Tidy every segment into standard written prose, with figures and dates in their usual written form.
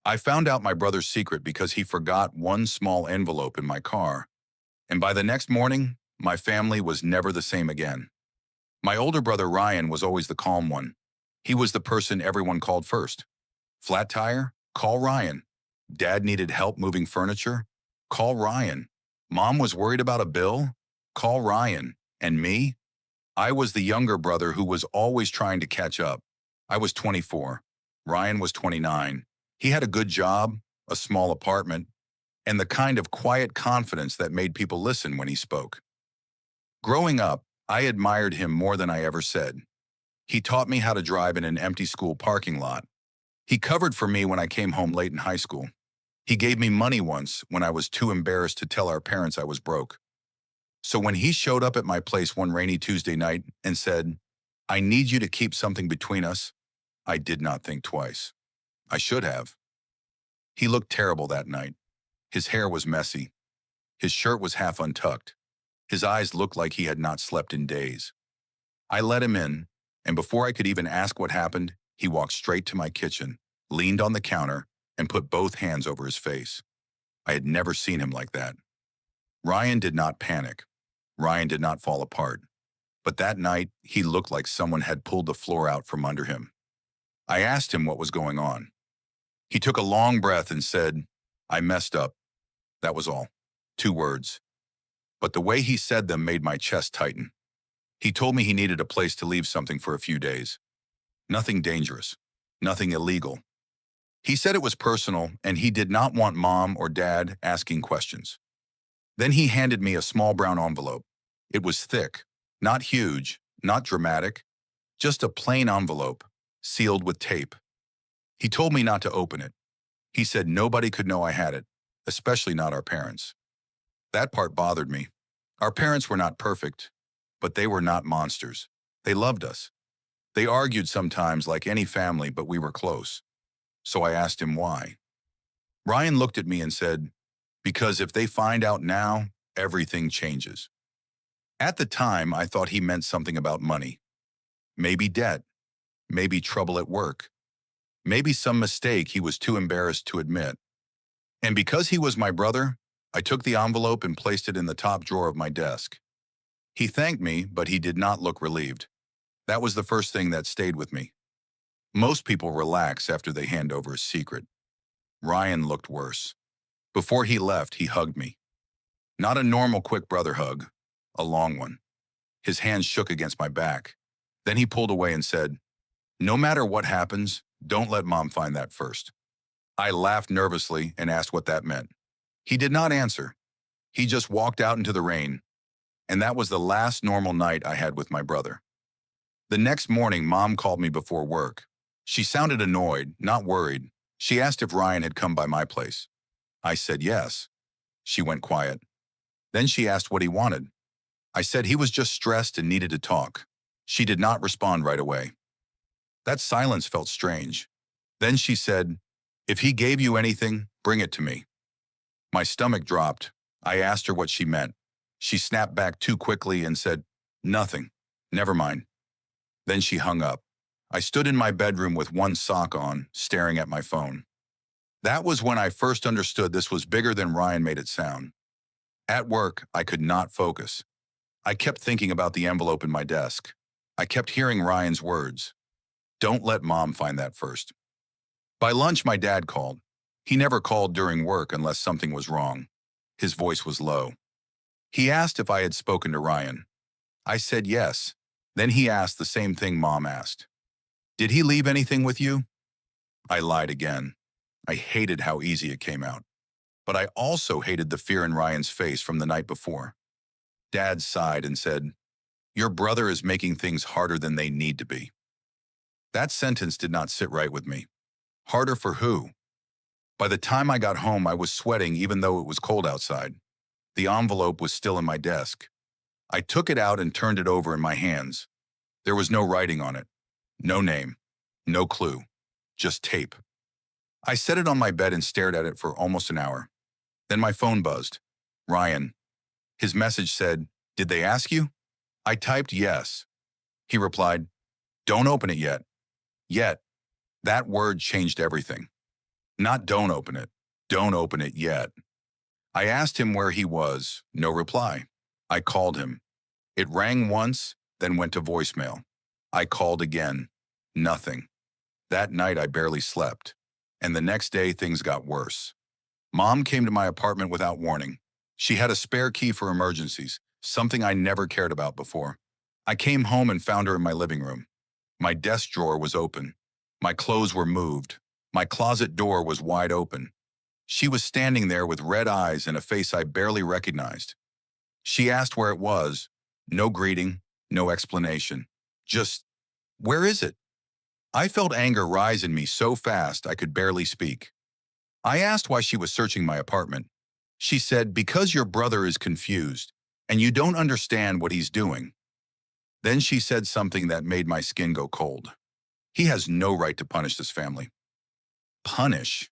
I found out my brother's secret because he forgot one small envelope in my car, and by the next morning, my family was never the same again. My older brother Ryan was always the calm one. He was the person everyone called first. Flat tire? Call Ryan. Dad needed help moving furniture? Call Ryan. Mom was worried about a bill? Call Ryan. And me? I was the younger brother who was always trying to catch up. I was 24. Ryan was 29. He had a good job, a small apartment, and the kind of quiet confidence that made people listen when he spoke. Growing up, I admired him more than I ever said. He taught me how to drive in an empty school parking lot. He covered for me when I came home late in high school. He gave me money once when I was too embarrassed to tell our parents I was broke. So when he showed up at my place one rainy Tuesday night and said, "I need you to keep something between us," I did not think twice. I should have. He looked terrible that night. His hair was messy. His shirt was half untucked. His eyes looked like he had not slept in days. I let him in, and before I could even ask what happened, he walked straight to my kitchen, leaned on the counter, and put both hands over his face. I had never seen him like that. Ryan did not panic. Ryan did not fall apart. But that night, he looked like someone had pulled the floor out from under him. I asked him what was going on. He took a long breath and said, "I messed up." That was all. 2 words. But the way he said them made my chest tighten. He told me he needed a place to leave something for a few days. Nothing dangerous. Nothing illegal. He said it was personal and he did not want mom or dad asking questions. Then he handed me a small brown envelope. It was thick, not huge, not dramatic, just a plain envelope, sealed with tape. He told me not to open it. He said nobody could know I had it, especially not our parents. That part bothered me. Our parents were not perfect, but they were not monsters. They loved us. They argued sometimes like any family, but we were close. So I asked him why. Ryan looked at me and said, "Because if they find out now, everything changes." At the time, I thought he meant something about money. Maybe debt. Maybe trouble at work. Maybe some mistake he was too embarrassed to admit. And because he was my brother, I took the envelope and placed it in the top drawer of my desk. He thanked me, but he did not look relieved. That was the first thing that stayed with me. Most people relax after they hand over a secret. Ryan looked worse. Before he left, he hugged me. Not a normal quick brother hug, a long one. His hands shook against my back. Then he pulled away and said, "No matter what happens, don't let mom find that first." I laughed nervously and asked what that meant. He did not answer. He just walked out into the rain, and that was the last normal night I had with my brother. The next morning, mom called me before work. She sounded annoyed, not worried. She asked if Ryan had come by my place. I said yes. She went quiet. Then she asked what he wanted. I said he was just stressed and needed to talk. She did not respond right away. That silence felt strange. Then she said, "If he gave you anything, bring it to me." My stomach dropped. I asked her what she meant. She snapped back too quickly and said, "Nothing. Never mind." Then she hung up. I stood in my bedroom with one sock on, staring at my phone. That was when I first understood this was bigger than Ryan made it sound. At work, I could not focus. I kept thinking about the envelope in my desk. I kept hearing Ryan's words. "Don't let mom find that first." By lunch, my dad called. He never called during work unless something was wrong. His voice was low. He asked if I had spoken to Ryan. I said yes. Then he asked the same thing mom asked. "Did he leave anything with you?" I lied again. I hated how easy it came out. But I also hated the fear in Ryan's face from the night before. Dad sighed and said, "Your brother is making things harder than they need to be." That sentence did not sit right with me. Harder for who? By the time I got home, I was sweating even though it was cold outside. The envelope was still in my desk. I took it out and turned it over in my hands. There was no writing on it. No name. No clue. Just tape. I set it on my bed and stared at it for almost an hour. Then my phone buzzed. Ryan. His message said, "Did they ask you?" I typed yes. He replied, "Don't open it yet." Yet. That word changed everything. Not don't open it. Don't open it yet. I asked him where he was. No reply. I called him. It rang once, then went to voicemail. I called again. Nothing. That night I barely slept. And the next day things got worse. Mom came to my apartment without warning. She had a spare key for emergencies, something I never cared about before. I came home and found her in my living room. My desk drawer was open. My clothes were moved. My closet door was wide open. She was standing there with red eyes and a face I barely recognized. She asked where it was. No greeting, no explanation. Just, where is it? I felt anger rise in me so fast I could barely speak. I asked why she was searching my apartment. She said, because your brother is confused and you don't understand what he's doing. Then she said something that made my skin go cold. He has no right to punish this family. Punish?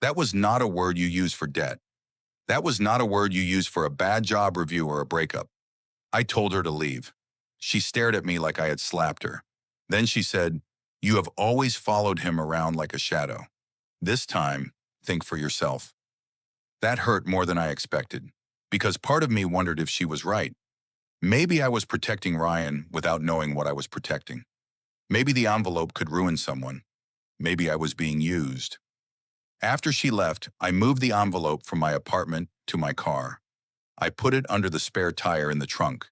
That was not a word you use for debt. That was not a word you use for a bad job review or a breakup. I told her to leave. She stared at me like I had slapped her. Then she said, you have always followed him around like a shadow. This time, think for yourself. That hurt more than I expected, because part of me wondered if she was right. Maybe I was protecting Ryan without knowing what I was protecting. Maybe the envelope could ruin someone. Maybe I was being used. After she left, I moved the envelope from my apartment to my car. I put it under the spare tire in the trunk.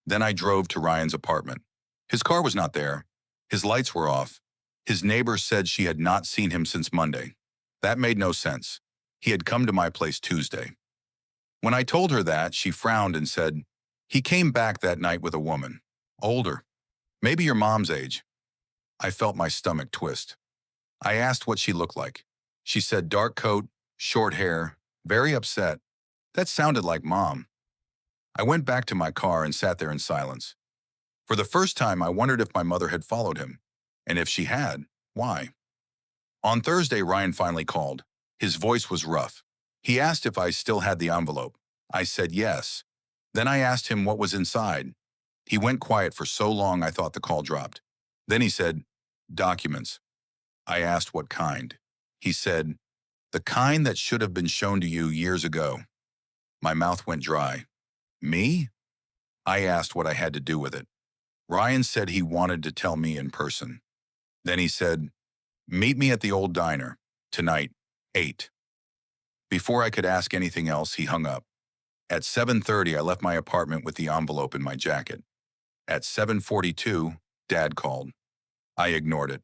Then I drove to Ryan's apartment. His car was not there. His lights were off. His neighbor said she had not seen him since Monday. That made no sense. He had come to my place Tuesday. When I told her that, she frowned and said, he came back that night with a woman. Older. Maybe your mom's age. I felt my stomach twist. I asked what she looked like. She said dark coat, short hair, very upset. That sounded like Mom. I went back to my car and sat there in silence. For the first time, I wondered if my mother had followed him. And if she had, why? On Thursday, Ryan finally called. His voice was rough. He asked if I still had the envelope. I said yes. Then I asked him what was inside. He went quiet for so long I thought the call dropped. Then he said, documents. I asked what kind. He said, the kind that should have been shown to you years ago. My mouth went dry. Me? I asked what I had to do with it. Ryan said he wanted to tell me in person. Then he said, meet me at the old diner, tonight, 8. Before I could ask anything else, he hung up. At 7:30, I left my apartment with the envelope in my jacket. At 7:42, Dad called. I ignored it.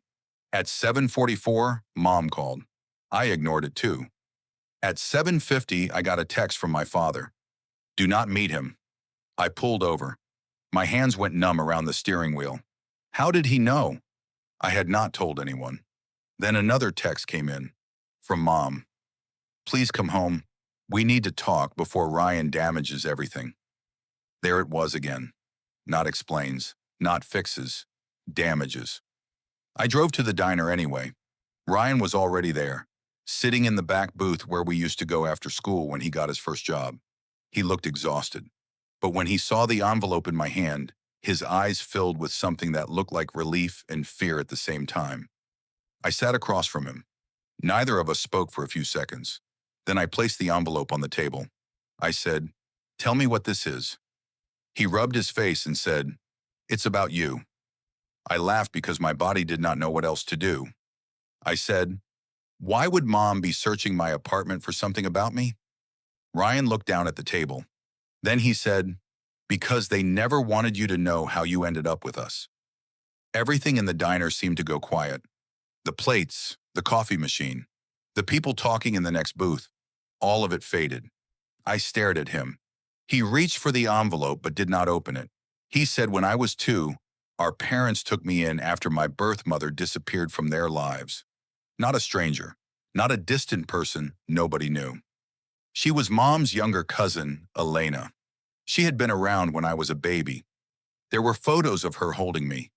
At 7:44, Mom called. I ignored it too. At 7:50, I got a text from my father. Do not meet him. I pulled over. My hands went numb around the steering wheel. How did he know? I had not told anyone. Then another text came in. From Mom. Please come home. We need to talk before Ryan damages everything. There it was again. Not explains, not fixes, damages. I drove to the diner anyway. Ryan was already there, sitting in the back booth where we used to go after school when he got his first job. He looked exhausted. But when he saw the envelope in my hand, his eyes filled with something that looked like relief and fear at the same time. I sat across from him. Neither of us spoke for a few seconds. Then I placed the envelope on the table. I said, tell me what this is. He rubbed his face and said, it's about you. I laughed because my body did not know what else to do. I said, why would Mom be searching my apartment for something about me? Ryan looked down at the table. Then he said, because they never wanted you to know how you ended up with us. Everything in the diner seemed to go quiet. The plates, the coffee machine, the people talking in the next booth, all of it faded. I stared at him. He reached for the envelope but did not open it. He said when I was 2, our parents took me in after my birth mother disappeared from their lives. Not a stranger, not a distant person nobody knew. She was Mom's younger cousin, Elena. She had been around when I was a baby. There were photos of her holding me.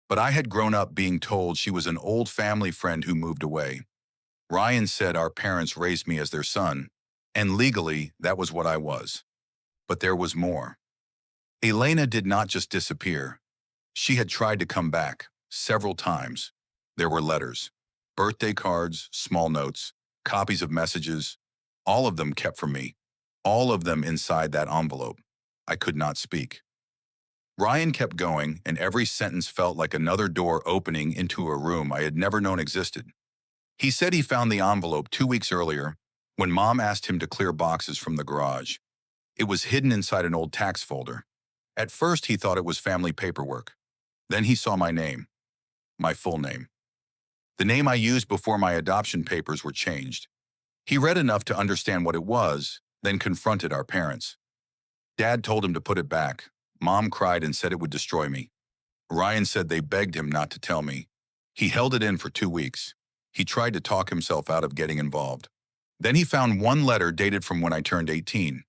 But I had grown up being told she was an old family friend who moved away. Ryan said our parents raised me as their son, and legally that was what I was. But there was more. Elena did not just disappear. She had tried to come back, several times. There were letters, birthday cards, small notes, copies of messages, all of them kept from me, all of them inside that envelope. I could not speak. Ryan kept going, and every sentence felt like another door opening into a room I had never known existed. He said he found the envelope 2 weeks earlier when Mom asked him to clear boxes from the garage. It was hidden inside an old tax folder. At first, he thought it was family paperwork. Then he saw my name, my full name. The name I used before my adoption papers were changed. He read enough to understand what it was, then confronted our parents. Dad told him to put it back. Mom cried and said it would destroy me. Ryan said they begged him not to tell me. He held it in for 2 weeks. He tried to talk himself out of getting involved. Then he found one letter dated from when I turned 18.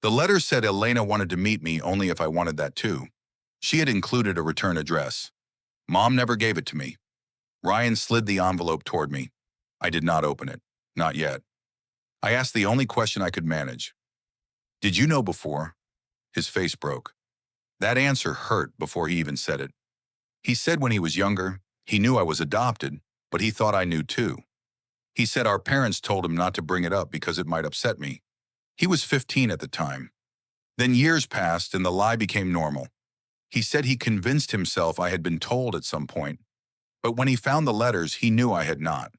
The letter said Elena wanted to meet me only if I wanted that too. She had included a return address. Mom never gave it to me. Ryan slid the envelope toward me. I did not open it. Not yet. I asked the only question I could manage. Did you know before? His face broke. That answer hurt before he even said it. He said when he was younger, he knew I was adopted, but he thought I knew too. He said our parents told him not to bring it up because it might upset me. He was 15 at the time. Then years passed and the lie became normal. He said he convinced himself I had been told at some point, but when he found the letters, he knew I had not.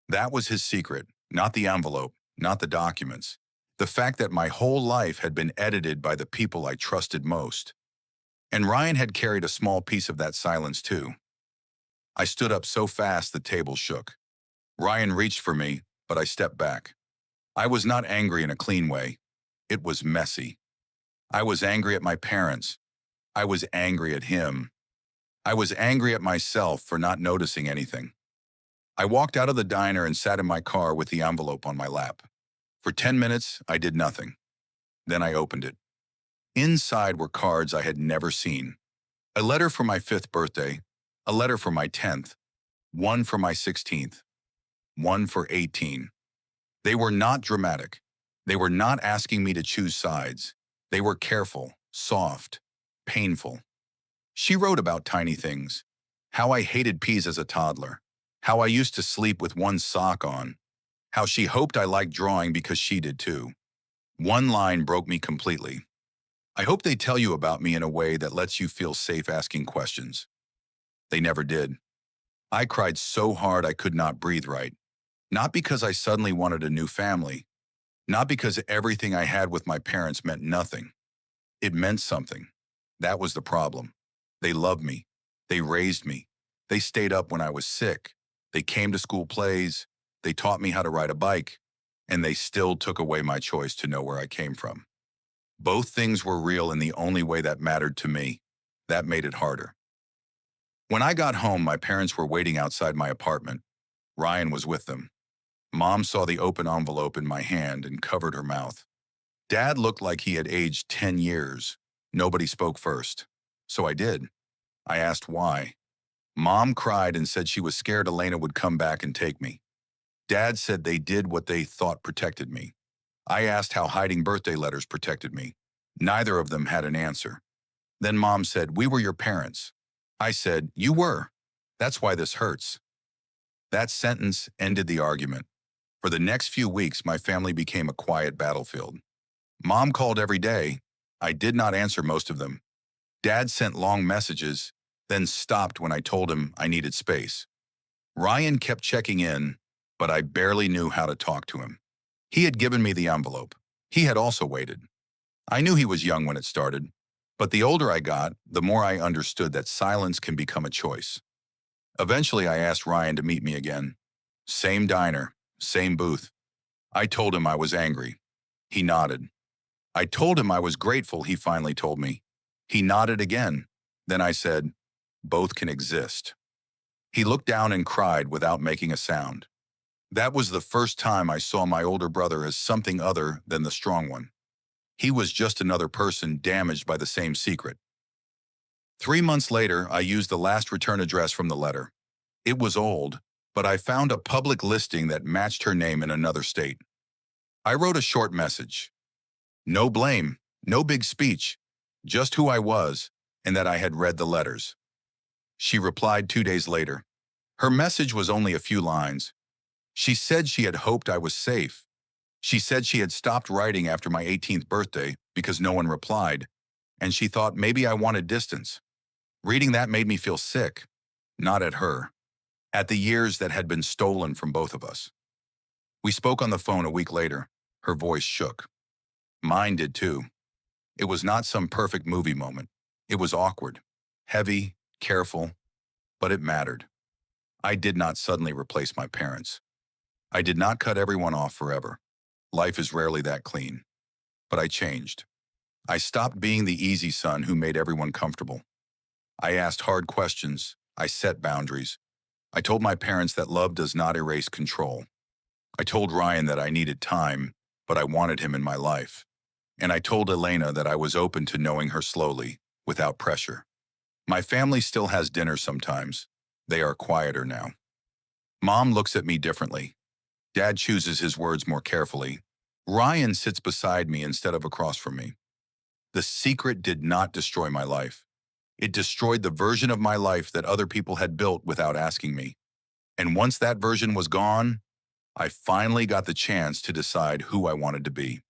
That was his secret, not the envelope, not the documents. The fact that my whole life had been edited by the people I trusted most. And Ryan had carried a small piece of that silence too. I stood up so fast the table shook. Ryan reached for me, but I stepped back. I was not angry in a clean way. It was messy. I was angry at my parents. I was angry at him. I was angry at myself for not noticing anything. I walked out of the diner and sat in my car with the envelope on my lap. For 10 minutes, I did nothing. Then I opened it. Inside were cards I had never seen. A letter for my 5th birthday, a letter for my 10th, one for my 16th, one for 18. They were not dramatic. They were not asking me to choose sides. They were careful, soft, painful. She wrote about tiny things. How I hated peas as a toddler. How I used to sleep with one sock on. How she hoped I liked drawing because she did too. One line broke me completely. I hope they tell you about me in a way that lets you feel safe asking questions. They never did. I cried so hard I could not breathe right. Not because I suddenly wanted a new family. Not because everything I had with my parents meant nothing. It meant something. That was the problem. They loved me. They raised me. They stayed up when I was sick. They came to school plays. They taught me how to ride a bike. And they still took away my choice to know where I came from. Both things were real in the only way that mattered to me. That made it harder. When I got home, my parents were waiting outside my apartment. Ryan was with them. Mom saw the open envelope in my hand and covered her mouth. Dad looked like he had aged 10 years. Nobody spoke first. So I did. I asked why. Mom cried and said she was scared Elena would come back and take me. Dad said they did what they thought protected me. I asked how hiding birthday letters protected me. Neither of them had an answer. Then Mom said, "We were your parents." I said, "You were. That's why this hurts." That sentence ended the argument. For the next few weeks, my family became a quiet battlefield. Mom called every day. I did not answer most of them. Dad sent long messages, then stopped when I told him I needed space. Ryan kept checking in, but I barely knew how to talk to him. He had given me the envelope. He had also waited. I knew he was young when it started, but the older I got, the more I understood that silence can become a choice. Eventually, I asked Ryan to meet me again. Same diner, same booth. I told him I was angry. He nodded. I told him I was grateful, he finally told me. He nodded again. Then I said, "Both can exist." He looked down and cried without making a sound. That was the first time I saw my older brother as something other than the strong one. He was just another person damaged by the same secret. 3 months later, I used the last return address from the letter. It was old, but I found a public listing that matched her name in another state. I wrote a short message. No blame, no big speech, just who I was and that I had read the letters. She replied 2 days later. Her message was only a few lines. She said she had hoped I was safe. She said she had stopped writing after my 18th birthday because no one replied, and she thought maybe I wanted distance. Reading that made me feel sick, not at her, at the years that had been stolen from both of us. We spoke on the phone a week later. Her voice shook. Mine did too. It was not some perfect movie moment. It was awkward, heavy, careful, but it mattered. I did not suddenly replace my parents. I did not cut everyone off forever. Life is rarely that clean. But I changed. I stopped being the easy son who made everyone comfortable. I asked hard questions. I set boundaries. I told my parents that love does not erase control. I told Ryan that I needed time, but I wanted him in my life. And I told Elena that I was open to knowing her slowly, without pressure. My family still has dinner sometimes. They are quieter now. Mom looks at me differently. Dad chooses his words more carefully. Ryan sits beside me instead of across from me. The secret did not destroy my life. It destroyed the version of my life that other people had built without asking me. And once that version was gone, I finally got the chance to decide who I wanted to be.